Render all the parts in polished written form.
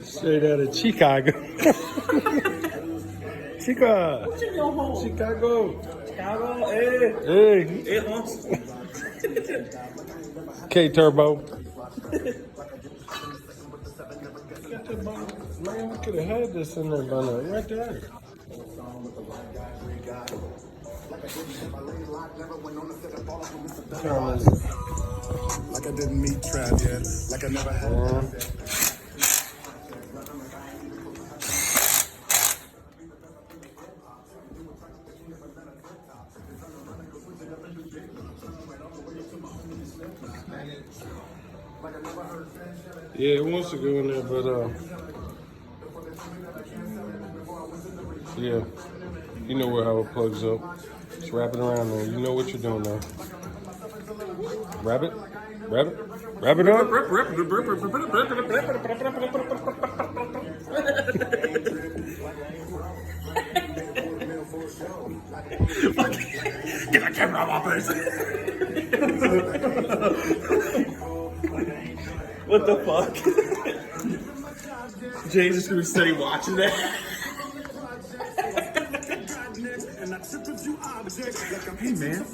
Straight out of Chicago. Chicago. Chicago. Chicago, hey. Hey. Hey, Hans. K Turbo. Man, we could have had this in there by now. Right there. Like I didn't meet Trav yet. Like I never had. Yeah, it wants to go in there, but yeah, you know how it plugs up. Just wrap it around there. You know what you're doing now. Wrap it, wrap it, wrap it up. Get the camera off my face. What the fuck? Jay's just gonna be steady watching that. Hey man.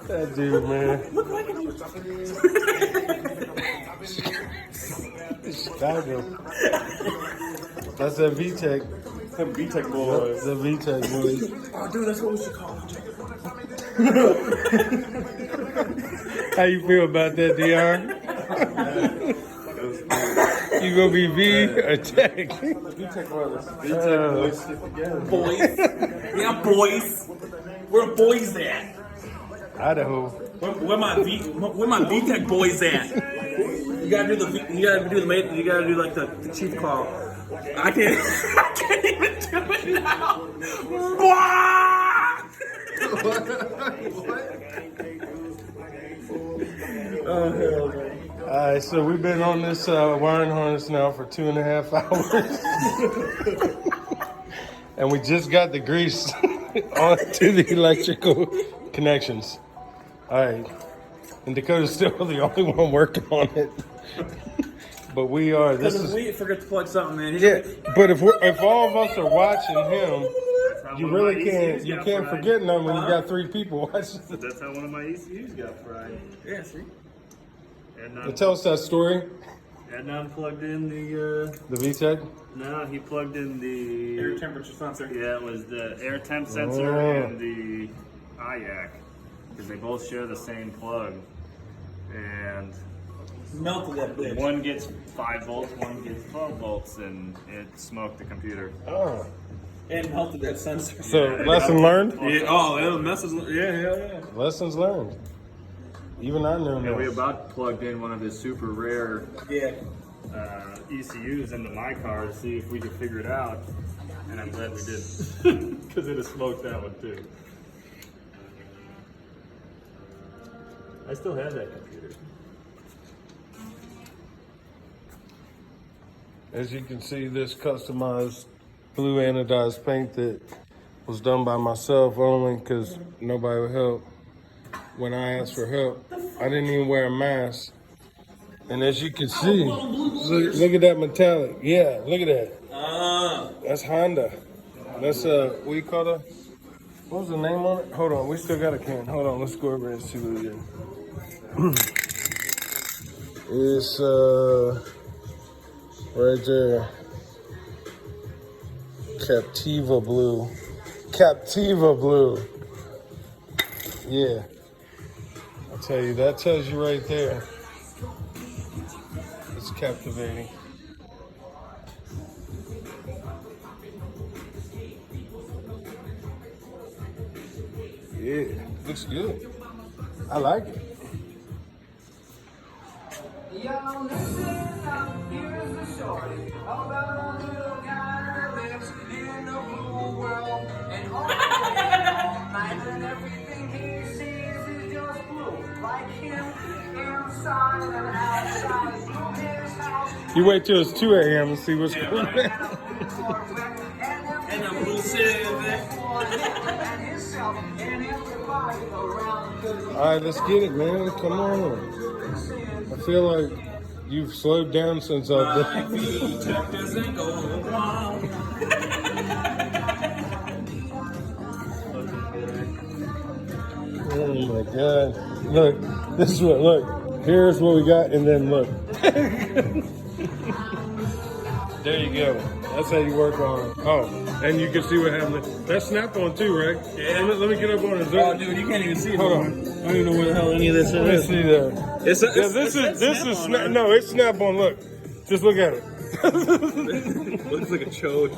That dude, man. Chicago. That's that VTech. Some B18 boys. The VTech boys. Oh, dude, that's what we should call them. How you feel about that, DR? You gonna be V or Tech? B18 brothers. B18 boys stick together. Boys. Yeah, boys. Where the boys at? Idaho. Where my B-Tech boys at? You gotta do like the chief call. I can't even do it now. Oh hell no. Alright, so we've been on this wiring harness now for 2.5 hours. And we just got the grease onto the electrical connections. Alright. And Dakota's still the only one working on it. But we are. This Because is. we forget to plug something, man. Yeah, but if all of us are watching him, you really can't. You can't forget none when you got 3 people watching. That's how one of my ECUs got fried. Yeah, see. And Tell us that story. Adnan plugged in the. The VTech. No, he plugged in the Air temperature sensor. Yeah, it was the air temp sensor and the IAC because they both share the same plug, and Melted that bitch. one gets 5 volts, one gets 12 volts, and it smoked the computer. Oh. And melted that sensor. So lesson learned. Yeah. Oh, it was messes. Yeah. Lessons learned. Even I knew. And we about plugged in one of his super rare Yeah. ECUs into my car to see if we could figure it out, and I'm glad we did because it has smoked that one too. I still have that computer. As you can see, this customized blue anodized paint that was done by myself only because nobody would help. When I asked for help, I didn't even wear a mask. And as you can see, look at that metallic. Yeah, look at that. That's Honda. That's what do you call that? What was the name on it? Hold on, we still got a can. Hold on, let's go over and see what it is. It's right there. Captiva blue. Captiva blue. Yeah. I'll tell you, that tells you right there. It's captivating. Yeah, looks good. I like it. Yo, listen up, here's the story about a little guy that lives in a blue world. You wait till it's 2 a.m. and see what's Yeah, going right. on. And I'm blue Civic. All right, let's get it, man. Come on. I feel like you've slowed down since I've My been. V-Tech doesn't go wrong. Oh my God. Look, this is what, look. Here's what we got, and then look. There you go. That's how you work on it. Oh, and you can see what happened. That's snap on too, right? Yeah. Let me get up on it. Oh, dude, you can't even see it. Hold on. I don't even know where the hell any of this Let me is. see that. It's Yeah, this is snap. No, it's snap on. Look, just look at it. Looks like a chode.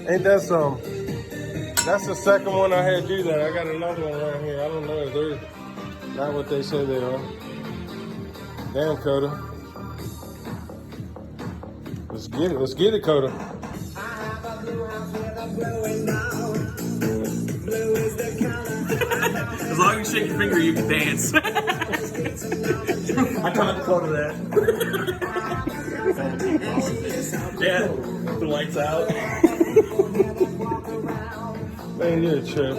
Ain't that some? That's the second one I had do that. I got another one right here. I don't know if they're not what they say they are. Damn, Coda. Let's get it. Let's get it, Coda. As long as you shake your finger, you can dance. I can't quote that. Yeah, the lights out. Man, you're a trip.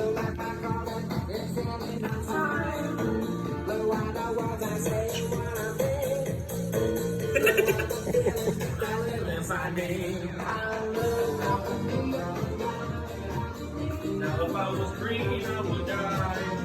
Now if I was green, I would die.